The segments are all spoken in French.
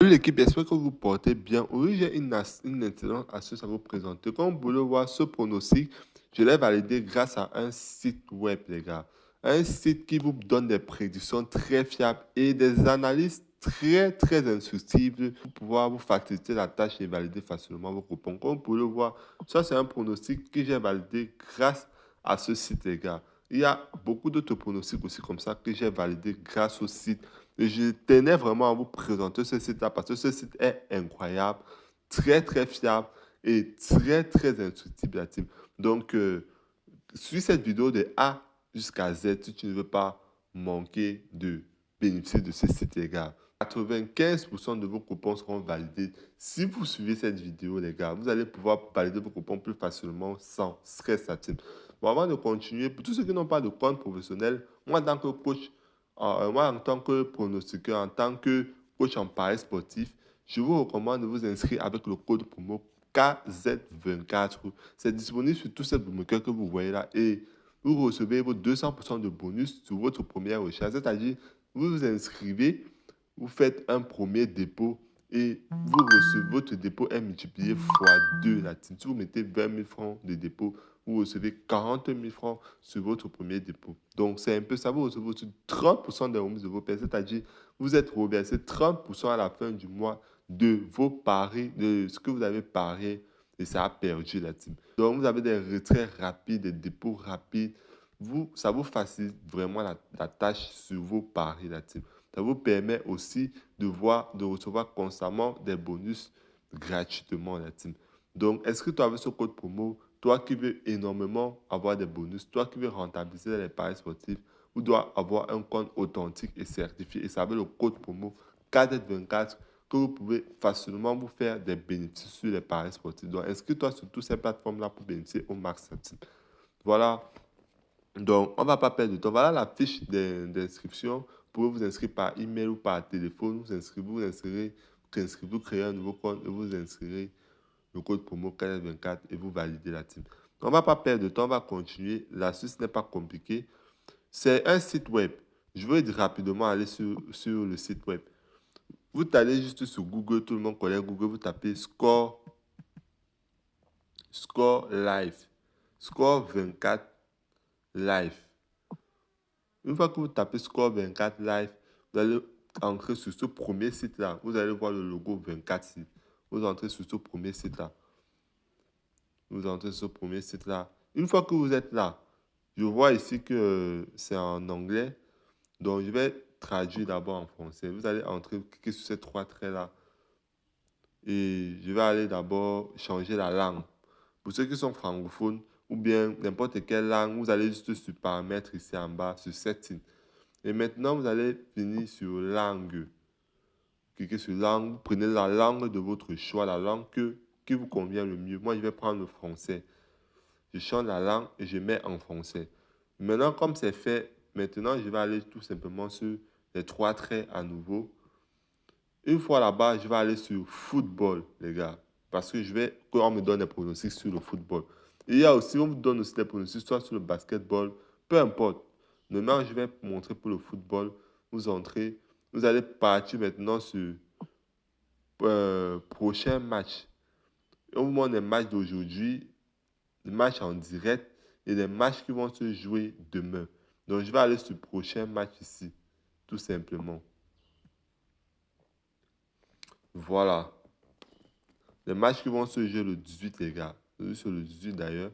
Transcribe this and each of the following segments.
L'équipe, j'espère que vous vous portez bien. Oui, j'ai une excellente astuce à vous présenter. Comme vous pouvez le voir, ce pronostic, je l'ai validé grâce à un site web, les gars. Un site qui vous donne des prédictions très fiables et des analyses très instructives pour pouvoir vous faciliter la tâche et valider facilement vos coupons. Comme vous pouvez le voir, ça, c'est un pronostic que j'ai validé grâce à ce site, les gars. Il y a beaucoup d'autres pronostics aussi comme ça que j'ai validé grâce au site. Et je tenais vraiment à vous présenter ce site-là parce que ce site est incroyable, très fiable et très instructif, la team. Donc, suis cette vidéo de A jusqu'à Z si tu ne veux pas manquer de bénéficier de ce site, les gars. 95% de vos coupons seront validés. Si vous suivez cette vidéo, les gars, vous allez pouvoir valider vos coupons plus facilement sans stress, la team. Bon, avant de continuer, pour tous ceux qui n'ont pas de compte professionnel, moi, en tant que coach, moi, en tant que pronostiqueur, en tant que coach en paris sportif, je vous recommande de vous inscrire avec le code promo KZ24. C'est disponible sur tous ces bookmakers que vous voyez là et vous recevez vos 200% de bonus sur votre première recherche. C'est-à-dire, vous vous inscrivez, vous faites un premier dépôt et vous recevez, votre dépôt est multiplié fois 2 la team. Si vous mettez 20 000 francs de dépôt, vous recevez 40 000 francs sur votre premier dépôt. Donc, c'est un peu ça. Vous recevez aussi 30% des remises de vos pairs. C'est-à-dire, vous êtes reversé 30% à la fin du mois de vos paris, de ce que vous avez parié et ça a perdu la team. Donc, vous avez des retraits rapides, des dépôts rapides. Ça vous facilite vraiment la tâche sur vos paris, la team. Ça vous permet aussi de recevoir constamment des bonus gratuitement, la team. Donc, inscris-toi avec ce code promo. Toi qui veux énormément avoir des bonus, toi qui veux rentabiliser les paris sportifs, vous devez avoir un compte authentique et certifié. Et ça avec le code promo KZ24 que vous pouvez facilement vous faire des bénéfices sur les paris sportifs. Donc, inscris-toi sur toutes ces plateformes-là pour bénéficier au max. Voilà. Donc, on ne va pas perdre de temps. Voilà la fiche d'inscription. Vous pouvez vous inscrire par email ou par téléphone. Vous créez un nouveau compte et vous inscrivez le code promo KZ24 et vous validez la team. On ne va pas perdre de temps, on va continuer. L'astuce n'est pas compliquée. C'est un site web. Je vais rapidement aller sur le site web. Vous allez juste sur Google, tout le monde connaît Google, vous tapez Score Live. Score 24 Live. Une fois que vous tapez Score 24 Live, vous allez entrer sur ce premier site-là. Vous allez voir le logo 24 sites. Vous entrez sur ce premier site-là. Vous entrez sur ce premier site-là. Une fois que vous êtes là, je vois ici que c'est en anglais. Donc, je vais traduire d'abord en français. Vous allez entrer, cliquer sur ces trois traits-là. Et je vais aller d'abord changer la langue. Pour ceux qui sont francophones ou bien n'importe quelle langue, vous allez juste sur paramètres ici en bas, sur setting. Et maintenant, vous allez venir sur langue. Cliquez sur langue, vous prenez la langue de votre choix, la langue qui vous convient le mieux. Moi, je vais prendre le français. Je change la langue et je mets en français. Maintenant, comme c'est fait, maintenant, je vais aller tout simplement sur les trois traits à nouveau. Une fois là-bas, je vais aller sur football, les gars. Parce que je veux qu'on me donne des pronostics sur le football. Et il y a aussi, on vous donne aussi des pronostics, soit sur le basketball, peu importe. Maintenant, je vais montrer pour le football. Vous entrez, vous allez partir maintenant sur prochain match. On vous montre les matchs d'aujourd'hui, des matchs en direct et des matchs qui vont se jouer demain. Donc, je vais aller sur prochain match ici, tout simplement. Voilà. Les matchs qui vont se jouer le 18, les gars. Sur le 18 d'ailleurs.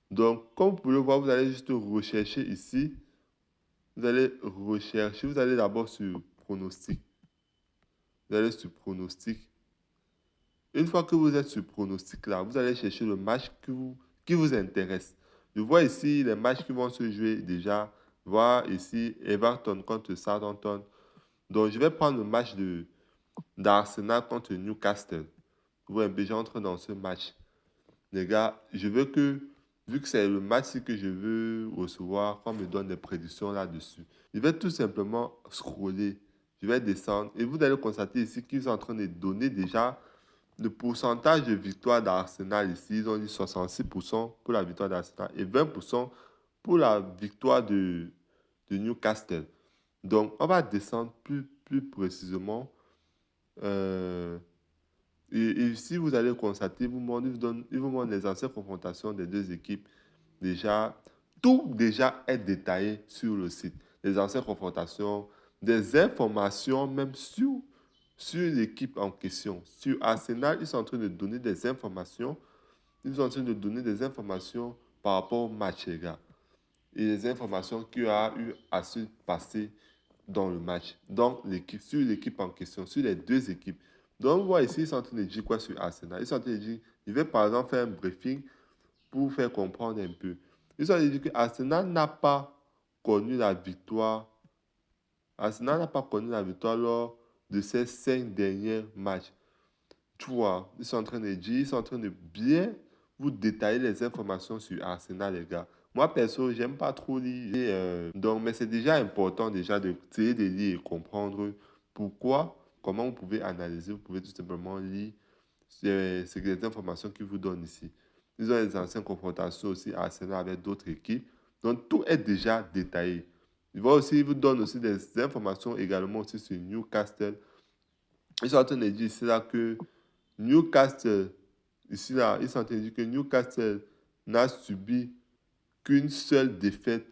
Donc, comme vous pouvez le voir, vous allez juste rechercher ici. Vous allez rechercher. Vous allez d'abord sur pronostic. Vous allez sur pronostic. Une fois que vous êtes sur pronostic là, vous allez chercher le match qui vous intéresse. Je vois ici les matchs qui vont se jouer déjà. Voir ici Everton contre Southampton. Donc, je vais prendre le match d'Arsenal contre Newcastle. Vous voyez, j'entre dans ce match. Les gars, je veux que, vu que c'est le match que je veux recevoir, qu'on me donne des prédictions là-dessus, je vais tout simplement scroller. Je vais descendre et vous allez constater ici qu'ils sont en train de donner déjà le pourcentage de victoire d'Arsenal ici. Ils ont dit 66% pour la victoire d'Arsenal et 20% pour la victoire de Newcastle. Donc, on va descendre plus précisément. Euh, et si vous allez constater, il vous montre les anciennes confrontations des deux équipes. Déjà, tout déjà est détaillé sur le site. Les anciennes confrontations, des informations même sur l'équipe en question. Sur Arsenal, ils sont en train de donner des informations. Ils sont en train de donner des informations par rapport au match, les gars. Et les informations qu'il y a eu à se passer dans le match, sur l'équipe en question, sur les deux équipes. Donc, vous voyez ici, ils sont en train de dire quoi sur Arsenal. Ils sont en train de dire, je vais par exemple faire un briefing pour faire comprendre un peu. Ils sont en train de dire que Arsenal n'a pas connu la victoire. Arsenal n'a pas connu la victoire lors de ces 5 derniers matchs. Tu vois, ils sont en train de dire, ils sont en train de bien vous détailler les informations sur Arsenal, les gars. Moi, perso, j'aime pas trop lire. Donc, mais c'est déjà important déjà de essayer de lire et comprendre pourquoi, comment vous pouvez analyser. Vous pouvez tout simplement lire c'est les informations qu'ils vous donnent ici. Ils ont les anciennes confrontations aussi Arsenal avec d'autres équipes. Donc, tout est déjà détaillé. Ils vous donnent aussi des informations également aussi sur Newcastle. Ils sont en train de dire ici là que Newcastle, ici là, ils sont en train de dire que Newcastle n'a subi qu'une seule défaite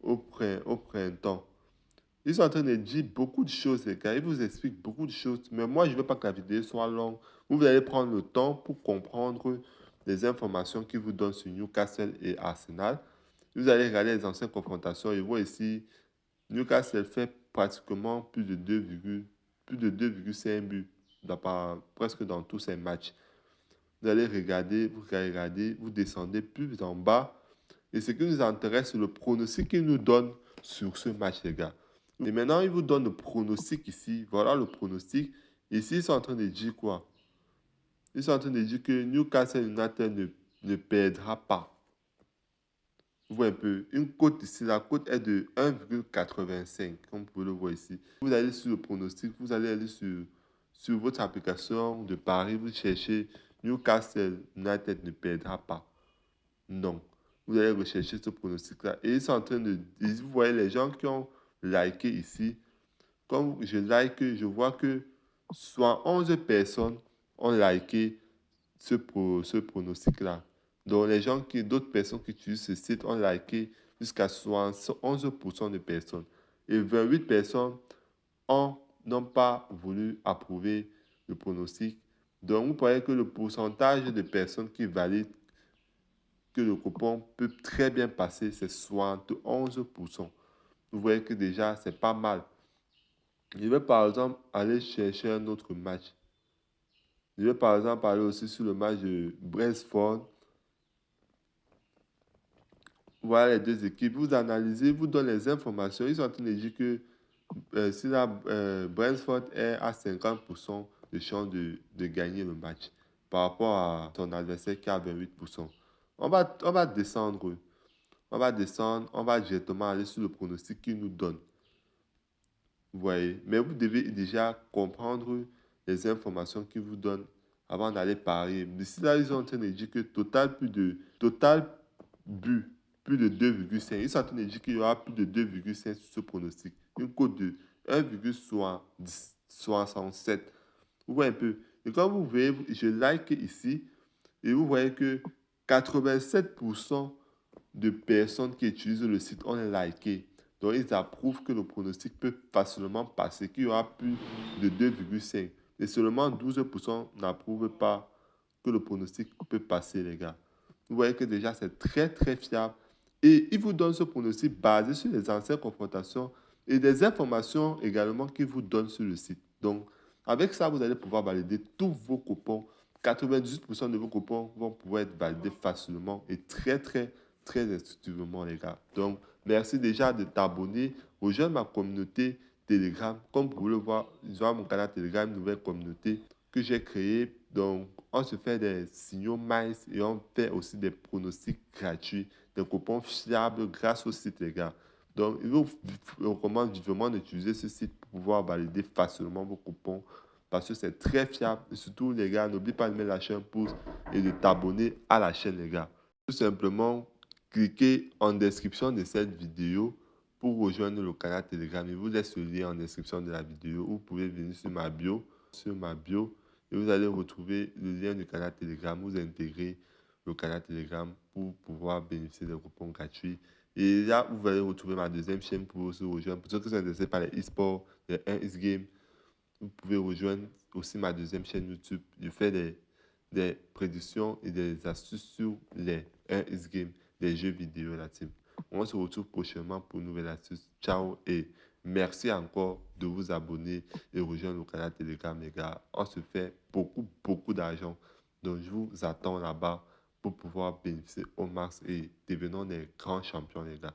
au printemps. Ils sont en train de dire beaucoup de choses, les gars. Ils vous expliquent beaucoup de choses. Mais moi, je ne veux pas que la vidéo soit longue. Vous allez prendre le temps pour comprendre les informations qu'ils vous donnent sur Newcastle et Arsenal. Vous allez regarder les anciennes confrontations et voir ici, Newcastle fait pratiquement plus de 2,5 buts presque dans tous ses matchs. Vous regardez, vous descendez plus en bas. Et ce qui nous intéresse, c'est le pronostic qu'il nous donne sur ce match, les gars. Et maintenant, il vous donne le pronostic ici. Voilà le pronostic. Ici, ils sont en train de dire quoi? Ils sont en train de dire que Newcastle United ne perdra pas. Vous voyez un peu, une cote ici, la cote est de 1,85, comme vous pouvez le voir ici. Vous allez sur le pronostic, vous allez aller sur votre application de Paris, vous cherchez Newcastle United ne perdra pas. Non. Vous allez rechercher ce pronostic-là. Et ils sont en train de... Vous voyez les gens qui ont liké ici. Comme je like, je vois que soit 11 personnes ont liké ce pronostic-là. Donc, d'autres personnes qui utilisent ce site ont liké jusqu'à 11% de personnes. Et 28 personnes n'ont pas voulu approuver le pronostic. Donc, vous voyez que le pourcentage de personnes qui valident que le coupon peut très bien passer, c'est 71%. Vous voyez que déjà, c'est pas mal. Je vais par exemple aller chercher un autre match. Je vais par exemple aller aussi sur le match de Brentford. Voilà les deux équipes. Vous analysez, vous donnez les informations. Ils sont en train de dire que si Brentford est à 50% de chance de gagner le match par rapport à son adversaire qui a 28%. On va descendre. On va descendre, on va directement aller sur le pronostic qu'il nous donne. Vous voyez, mais vous devez déjà comprendre les informations qu'il vous donne avant d'aller parier. D'ici là, ils sont en train de dire que total but, plus de 2,5. Ils sont en train de dire qu'il y aura plus de 2,5 sur ce pronostic. Une cote de 1,67. Vous voyez un peu. Et comme vous voyez, je like ici et vous voyez que 87% de personnes qui utilisent le site ont liké. Donc, ils approuvent que le pronostic peut facilement passer, qu'il y aura plus de 2,5. Et seulement 12% n'approuvent pas que le pronostic peut passer, les gars. Vous voyez que déjà, c'est très, très fiable. Et ils vous donnent ce pronostic basé sur les anciennes confrontations et des informations également qu'ils vous donnent sur le site. Donc, avec ça, vous allez pouvoir valider tous vos coupons. 98% de vos coupons vont pouvoir être validés facilement et très, très, très intuitivement, les gars. Donc, merci déjà de t'abonner. Rejoins ma communauté Telegram. Comme vous pouvez le voir, j'ai mon canal Telegram, une nouvelle communauté que j'ai créée. Donc, on se fait des signaux mice et on fait aussi des pronostics gratuits, des coupons fiables grâce au site, les gars. Donc, je vous recommande vivement d'utiliser ce site pour pouvoir valider facilement vos coupons parce que c'est très fiable. Et surtout, les gars, n'oublie pas de mettre lâcher un pouce et de t'abonner à la chaîne, les gars. Tout simplement, cliquez en description de cette vidéo pour rejoindre le canal Telegram. Je vous laisse le lien en description de la vidéo ou vous pouvez venir sur ma bio sur ma bio et vous allez retrouver le lien du canal Telegram. Vous intégrez le canal Telegram pour pouvoir bénéficier des coupons gratuits. Et là, vous allez retrouver ma deuxième chaîne pour se rejoindre. Pour ceux qui sont intéressés par les e-sports, les 1x Games, vous pouvez rejoindre aussi ma deuxième chaîne YouTube. Je fais des prédictions et des astuces sur les 1x Games, les jeux vidéo, la team. On se retrouve prochainement pour une nouvelle astuce. Ciao et merci encore de vous abonner et rejoindre le canal Telegram, les gars. On se fait beaucoup, beaucoup d'argent. Donc, je vous attends là-bas pour pouvoir bénéficier au max et devenir des grands champions, les gars.